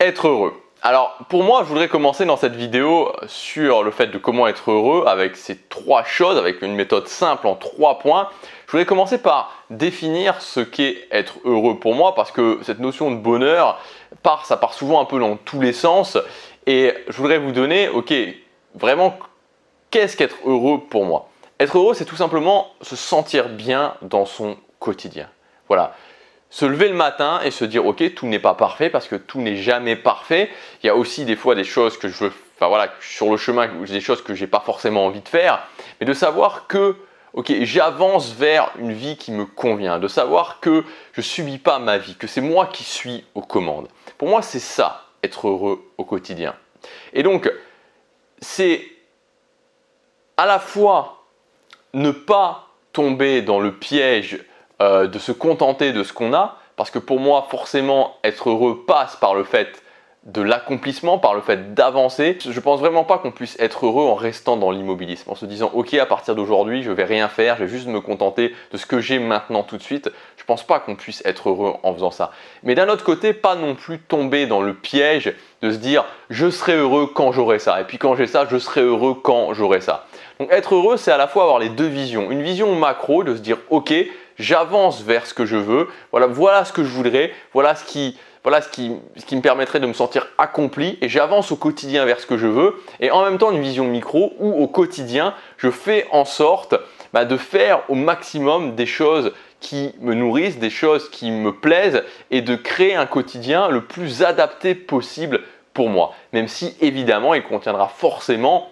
Être heureux. Alors pour moi, je voudrais commencer dans cette vidéo sur le fait de comment être heureux avec ces trois choses, avec une méthode simple en 3 points. Je voudrais commencer par définir ce qu'est être heureux pour moi parce que cette notion de bonheur, ça part souvent un peu dans tous les sens et je voudrais vous donner, ok, vraiment, qu'est-ce qu'être heureux pour moi? Être heureux, c'est tout simplement se sentir bien dans son quotidien. Voilà. Se lever le matin et se dire ok, tout n'est pas parfait parce que tout n'est jamais parfait. Il y a aussi des fois des choses que je veux, enfin voilà, sur le chemin, des choses que j'ai pas forcément envie de faire, mais de savoir que ok, j'avance vers une vie qui me convient, de savoir que je subis pas ma vie, que c'est moi qui suis aux commandes. Pour moi, c'est ça, être heureux au quotidien. Et donc, c'est à la fois ne pas tomber dans le piège de se contenter de ce qu'on a, parce que pour moi, forcément, être heureux passe par le fait de l'accomplissement, par le fait d'avancer. Je ne pense vraiment pas qu'on puisse être heureux en restant dans l'immobilisme, en se disant ok, à partir d'aujourd'hui, je ne vais rien faire, je vais juste me contenter de ce que j'ai maintenant tout de suite. Je ne pense pas qu'on puisse être heureux en faisant ça. Mais d'un autre côté, pas non plus tomber dans le piège de se dire je serai heureux quand j'aurai ça, et puis quand j'ai ça, je serai heureux quand j'aurai ça. Donc être heureux, c'est à la fois avoir les deux visions. Une vision macro, de se dire ok, j'avance vers ce que je veux, voilà ce que je voudrais, voilà ce qui me permettrait de me sentir accompli et j'avance au quotidien vers ce que je veux. Et en même temps, une vision micro où au quotidien, je fais en sorte de faire au maximum des choses qui me nourrissent, des choses qui me plaisent et de créer un quotidien le plus adapté possible pour moi. Même si évidemment, il contiendra forcément,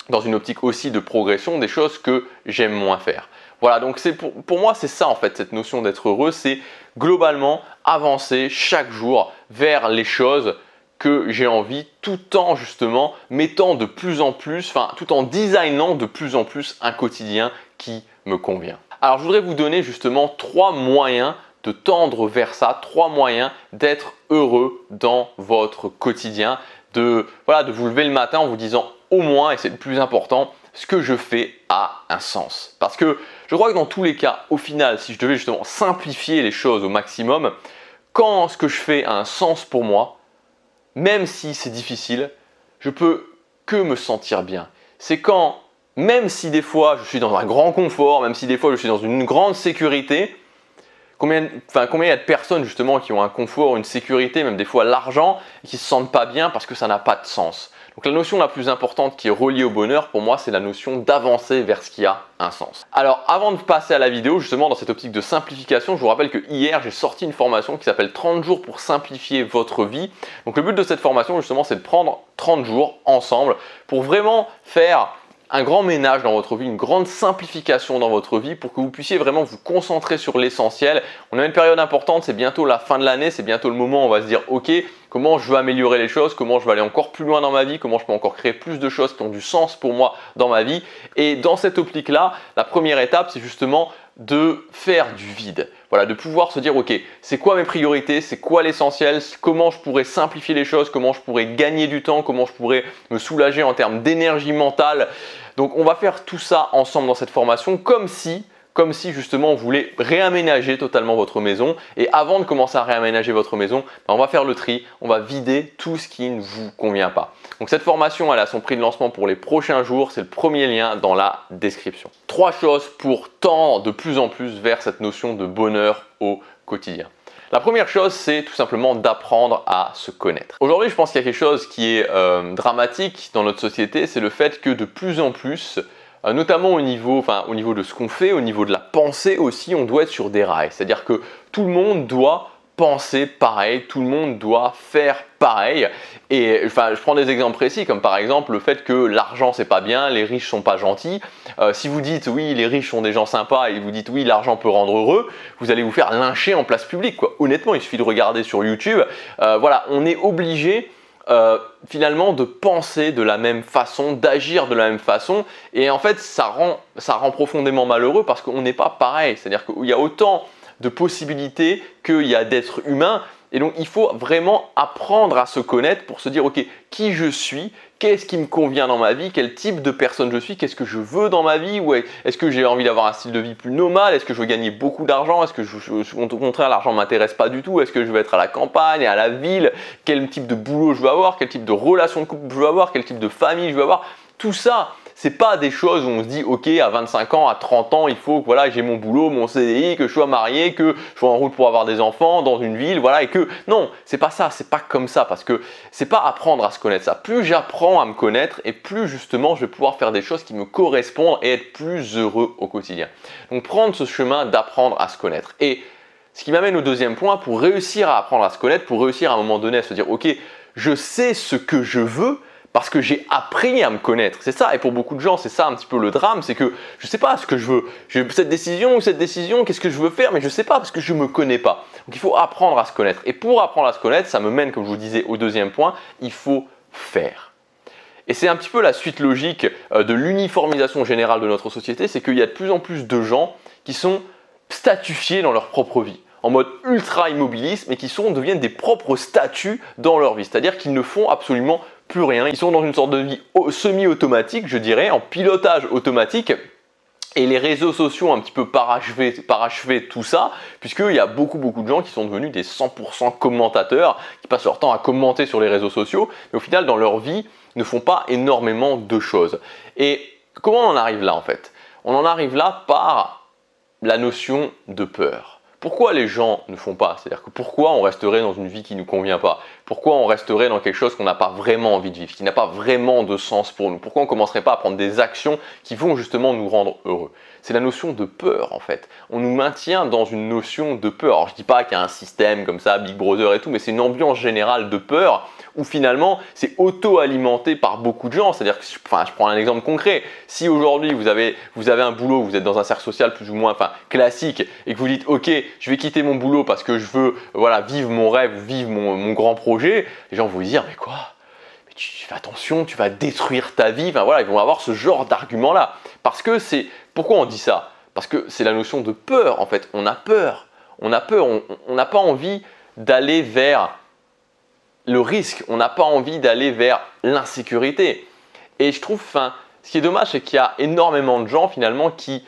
dans une optique aussi de progression, des choses que j'aime moins faire. Voilà, donc pour moi, c'est ça en fait, cette notion d'être heureux, c'est globalement avancer chaque jour vers les choses que j'ai envie, tout en justement mettant de plus en plus, tout en designant de plus en plus un quotidien qui me convient. Alors je voudrais vous donner justement 3 moyens de tendre vers ça, 3 moyens d'être heureux dans votre quotidien, de vous lever le matin en vous disant au moins, et c'est le plus important, ce que je fais a un sens. Parce que je crois que dans tous les cas, au final, si je devais justement simplifier les choses au maximum, quand ce que je fais a un sens pour moi, même si c'est difficile, je peux que me sentir bien. C'est quand, même si des fois je suis dans un grand confort, même si des fois je suis dans une grande sécurité, combien il y a de personnes justement qui ont un confort, une sécurité, même des fois l'argent, et qui ne se sentent pas bien parce que ça n'a pas de sens. Donc la notion la plus importante qui est reliée au bonheur, pour moi, c'est la notion d'avancer vers ce qui a un sens. Alors avant de passer à la vidéo, justement dans cette optique de simplification, je vous rappelle que hier, j'ai sorti une formation qui s'appelle 30 jours pour simplifier votre vie. Donc le but de cette formation, justement, c'est de prendre 30 jours ensemble pour vraiment faire un grand ménage dans votre vie, une grande simplification dans votre vie pour que vous puissiez vraiment vous concentrer sur l'essentiel. On a une période importante, c'est bientôt la fin de l'année, c'est bientôt le moment où on va se dire ok, comment je veux améliorer les choses, comment je vais aller encore plus loin dans ma vie, comment je peux encore créer plus de choses qui ont du sens pour moi dans ma vie. Et dans cette optique-là, la première étape, c'est justement de faire du vide. Voilà, de pouvoir se dire ok, c'est quoi mes priorités, c'est quoi l'essentiel, comment je pourrais simplifier les choses, comment je pourrais gagner du temps, comment je pourrais me soulager en termes d'énergie mentale. Donc on va faire tout ça ensemble dans cette formation comme si justement vous voulez réaménager totalement votre maison. Et avant de commencer à réaménager votre maison, on va faire le tri, on va vider tout ce qui ne vous convient pas. Donc cette formation, elle a son prix de lancement pour les prochains jours, c'est le premier lien dans la description. 3 choses pour tendre de plus en plus vers cette notion de bonheur au quotidien. La première chose, c'est tout simplement d'apprendre à se connaître. Aujourd'hui, je pense qu'il y a quelque chose qui est dramatique dans notre société, c'est le fait que de plus en plus, notamment au niveau de ce qu'on fait, au niveau de la pensée aussi, on doit être sur des rails. C'est-à-dire que tout le monde doit penser pareil, tout le monde doit faire pareil. Et je prends des exemples précis, comme par exemple le fait que l'argent c'est pas bien, les riches sont pas gentils. Si vous dites oui, les riches sont des gens sympas et vous dites oui, l'argent peut rendre heureux, vous allez vous faire lyncher en place publique, quoi. Honnêtement, il suffit de regarder sur YouTube. On est obligé finalement de penser de la même façon, d'agir de la même façon, et en fait ça rend profondément malheureux parce qu'on n'est pas pareil. C'est-à-dire qu'il y a autant de possibilités qu'il y a d'êtres humains, Et donc, il faut vraiment apprendre à se connaître pour se dire, ok, qui je suis, qu'est-ce qui me convient dans ma vie, quel type de personne je suis, qu'est-ce que je veux dans ma vie, ou est-ce que j'ai envie d'avoir un style de vie plus nomade, est-ce que je veux gagner beaucoup d'argent, est-ce que au contraire l'argent ne m'intéresse pas du tout, est-ce que je veux être à la campagne, à la ville, quel type de boulot je veux avoir, quel type de relation de couple je veux avoir, quel type de famille je veux avoir, tout ça. C'est pas des choses où on se dit ok à 25 ans, à 30 ans, il faut que voilà, j'ai mon boulot, mon CDI, que je sois marié, que je sois en route pour avoir des enfants dans une ville, voilà, et que non, c'est pas ça, c'est pas comme ça parce que c'est pas apprendre à se connaître ça. Plus j'apprends à me connaître et plus justement je vais pouvoir faire des choses qui me correspondent et être plus heureux au quotidien. Donc prendre ce chemin d'apprendre à se connaître. Et ce qui m'amène au deuxième point, pour réussir à apprendre à se connaître, pour réussir à un moment donné à se dire ok, je sais ce que je veux, parce que j'ai appris à me connaître. C'est ça, et pour beaucoup de gens, c'est ça un petit peu le drame, c'est que je ne sais pas ce que je veux. J'ai cette décision, qu'est-ce que je veux faire, mais je ne sais pas parce que je ne me connais pas. Donc il faut apprendre à se connaître. Et pour apprendre à se connaître, ça me mène, comme je vous disais, au deuxième point, il faut faire. Et c'est un petit peu la suite logique de l'uniformisation générale de notre société, c'est qu'il y a de plus en plus de gens qui sont statifiés dans leur propre vie, en mode ultra immobilisme, et qui deviennent des propres statuts dans leur vie. C'est-à-dire qu'ils ne font absolument plus rien. Ils sont dans une sorte de vie semi-automatique, je dirais, en pilotage automatique. Et les réseaux sociaux ont un petit peu parachevé tout ça, puisqu'il y a beaucoup de gens qui sont devenus des 100% commentateurs, qui passent leur temps à commenter sur les réseaux sociaux, mais au final, dans leur vie, ne font pas énormément de choses. Et comment on en arrive là en fait? On en arrive là par la notion de peur. Pourquoi les gens ne font pas? C'est-à-dire que pourquoi on resterait dans une vie qui ne nous convient pas? Pourquoi on resterait dans quelque chose qu'on n'a pas vraiment envie de vivre, qui n'a pas vraiment de sens pour nous? Pourquoi on ne commencerait pas à prendre des actions qui vont justement nous rendre heureux? C'est la notion de peur en fait. On nous maintient dans une notion de peur. Alors je ne dis pas qu'il y a un système comme ça, Big Brother et tout, mais c'est une ambiance générale de peur où finalement c'est auto-alimenté par beaucoup de gens. C'est-à-dire que, je prends un exemple concret. Si aujourd'hui vous avez un boulot, vous êtes dans un cercle social plus ou moins classique et que vous dites ok, je vais quitter mon boulot parce que je veux vivre mon rêve, vivre mon grand projet, les gens vont vous dire mais quoi? Mais tu fais attention, tu vas détruire ta vie. Ils vont avoir ce genre d'argument là. Parce que pourquoi on dit ça? Parce que c'est la notion de peur en fait. On a peur. On n'a pas envie d'aller vers le risque, on n'a pas envie d'aller vers l'insécurité. Et je trouve, ce qui est dommage, c'est qu'il y a énormément de gens finalement qui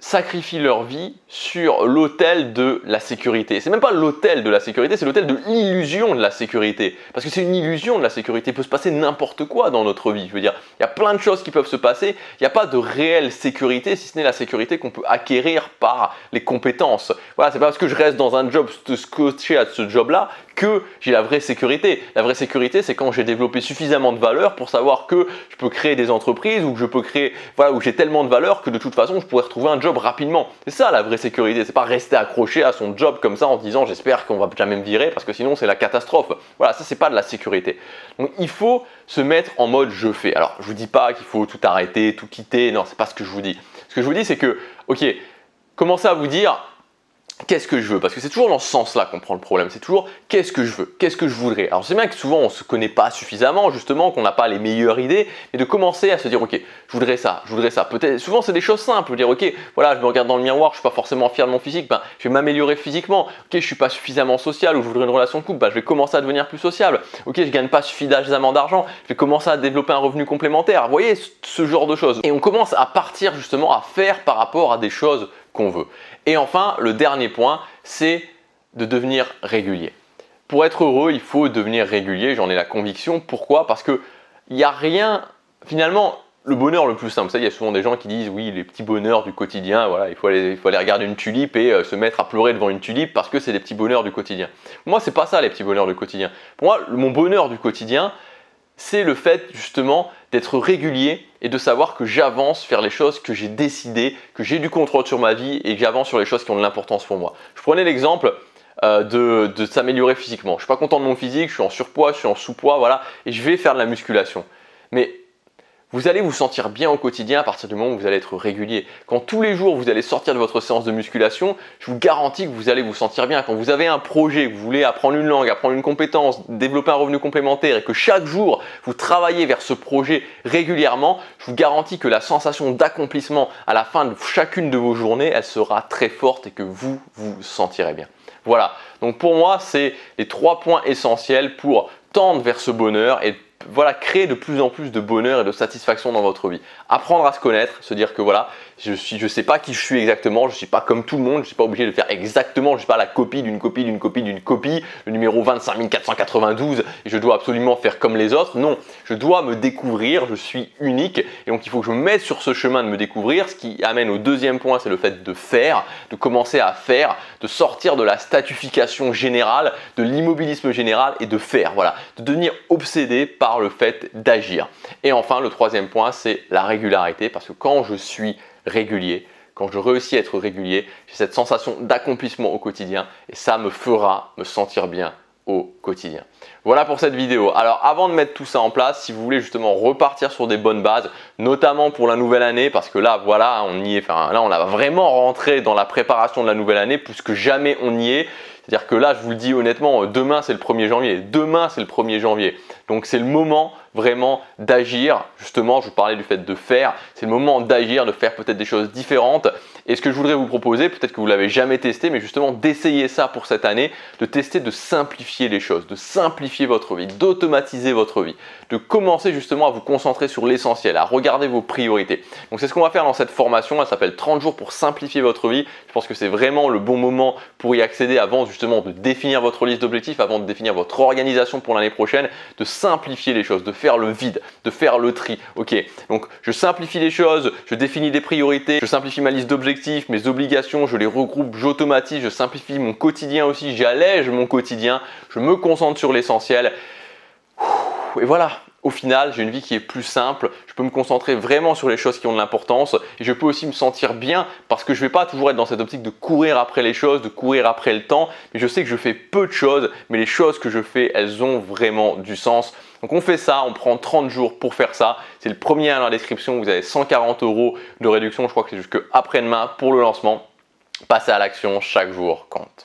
sacrifient leur vie sur l'autel de la sécurité. C'est même pas l'autel de la sécurité, c'est l'autel de l'illusion de la sécurité. Parce que c'est une illusion de la sécurité. Il peut se passer n'importe quoi dans notre vie. Je veux dire, il y a plein de choses qui peuvent se passer. Il n'y a pas de réelle sécurité, si ce n'est la sécurité qu'on peut acquérir par les compétences. Voilà, c'est pas parce que je reste dans un job scotché à ce job-là que j'ai la vraie sécurité. La vraie sécurité, c'est quand j'ai développé suffisamment de valeur pour savoir que je peux créer des entreprises ou que je peux créer, où j'ai tellement de valeur que de toute façon, je pourrais retrouver un job rapidement. C'est ça la vraie sécurité. C'est pas rester accroché à son job comme ça en se disant j'espère qu'on va jamais me virer parce que sinon c'est la catastrophe. Voilà, ça c'est pas de la sécurité. Donc il faut se mettre en mode je fais. Alors je vous dis pas qu'il faut tout arrêter, tout quitter. Non, c'est pas ce que je vous dis. Ce que je vous dis, c'est que ok, commencez à vous dire qu'est-ce que je veux? Parce que c'est toujours dans ce sens-là qu'on prend le problème. C'est toujours qu'est-ce que je veux? Qu'est-ce que je voudrais? Alors c'est bien que souvent on ne se connaît pas suffisamment, justement, qu'on n'a pas les meilleures idées, mais de commencer à se dire ok, je voudrais ça, je voudrais ça. Peut-être, souvent c'est des choses simples, dire ok, voilà, je me regarde dans le miroir, je ne suis pas forcément fier de mon physique, je vais m'améliorer physiquement. Ok, je ne suis pas suffisamment social ou je voudrais une relation de couple, je vais commencer à devenir plus sociable. Ok, je ne gagne pas suffisamment d'argent, je vais commencer à développer un revenu complémentaire. Vous voyez, ce genre de choses. Et on commence à partir justement à faire par rapport à des choses qu'on veut. Et enfin, le dernier point, c'est de devenir régulier. Pour être heureux, il faut devenir régulier, j'en ai la conviction. Pourquoi? Parce qu'il n'y a rien, finalement, le bonheur le plus simple. Il y a souvent des gens qui disent oui, les petits bonheurs du quotidien, voilà, il faut aller regarder une tulipe et se mettre à pleurer devant une tulipe parce que c'est des petits bonheurs du quotidien. Pour moi, c'est pas ça les petits bonheurs du quotidien. Pour moi, mon bonheur du quotidien, c'est le fait justement d'être régulier et de savoir que j'avance vers les choses que j'ai décidées, que j'ai du contrôle sur ma vie et que j'avance sur les choses qui ont de l'importance pour moi. Je prenais l'exemple de s'améliorer physiquement. Je ne suis pas content de mon physique, je suis en surpoids, je suis en sous-poids, voilà, et je vais faire de la musculation. Mais vous allez vous sentir bien au quotidien à partir du moment où vous allez être régulier. Quand tous les jours vous allez sortir de votre séance de musculation, je vous garantis que vous allez vous sentir bien. Quand vous avez un projet, que vous voulez apprendre une langue, apprendre une compétence, développer un revenu complémentaire et que chaque jour vous travaillez vers ce projet régulièrement, je vous garantis que la sensation d'accomplissement à la fin de chacune de vos journées, elle sera très forte et que vous vous sentirez bien. Voilà, donc pour moi, c'est les 3 points essentiels pour tendre vers ce bonheur et voilà, créer de plus en plus de bonheur et de satisfaction dans votre vie. Apprendre à se connaître, se dire que voilà, je sais pas qui je suis exactement, je suis pas comme tout le monde, je suis pas obligé de faire exactement, je suis pas la copie d'une copie d'une copie d'une copie, le numéro 25 492 et je dois absolument faire comme les autres. Non, je dois me découvrir, je suis unique et donc il faut que je me mette sur ce chemin de me découvrir. Ce qui amène au deuxième point, c'est le fait de faire, de commencer à faire, de sortir de la statification générale, de l'immobilisme général et de faire, voilà, de devenir obsédé par le fait d'agir. Et enfin, le troisième point, c'est la régularité parce que quand je suis régulier, quand je réussis à être régulier, j'ai cette sensation d'accomplissement au quotidien et ça me fera me sentir bien au quotidien. Voilà pour cette vidéo. Alors avant de mettre tout ça en place, si vous voulez justement repartir sur des bonnes bases, notamment pour la nouvelle année, parce que là voilà, on y est, enfin là on a vraiment rentré dans la préparation de la nouvelle année, plus que jamais on y est. C'est-à-dire que là, je vous le dis honnêtement, demain c'est le 1er janvier. Demain c'est le 1er janvier. Donc c'est le moment vraiment d'agir. Justement, je vous parlais du fait de faire. C'est le moment d'agir, de faire peut-être des choses différentes. Et ce que je voudrais vous proposer, peut-être que vous ne l'avez jamais testé, mais justement d'essayer ça pour cette année, de tester de simplifier les choses, de simplifier votre vie, d'automatiser votre vie, de commencer justement à vous concentrer sur l'essentiel, à regarder vos priorités. Donc c'est ce qu'on va faire dans cette formation, elle s'appelle 30 jours pour simplifier votre vie. Je pense que c'est vraiment le bon moment pour y accéder avant justement de définir votre liste d'objectifs, avant de définir votre organisation pour l'année prochaine, de simplifier les choses, de faire le vide, de faire le tri. Ok, donc je simplifie les choses, je définis des priorités, je simplifie ma liste d'objectifs, mes obligations, je les regroupe, j'automatise, je simplifie mon quotidien aussi, j'allège mon quotidien, je me concentre sur l'essentiel. Et voilà, au final, j'ai une vie qui est plus simple, je peux me concentrer vraiment sur les choses qui ont de l'importance et je peux aussi me sentir bien parce que je ne vais pas toujours être dans cette optique de courir après les choses, de courir après le temps, mais je sais que je fais peu de choses, mais les choses que je fais, elles ont vraiment du sens. Donc on fait ça, on prend 30 jours pour faire ça. C'est le premier lien dans la description, vous avez 140 € de réduction, je crois que c'est jusque après-demain pour le lancement. Passez à l'action, chaque jour compte.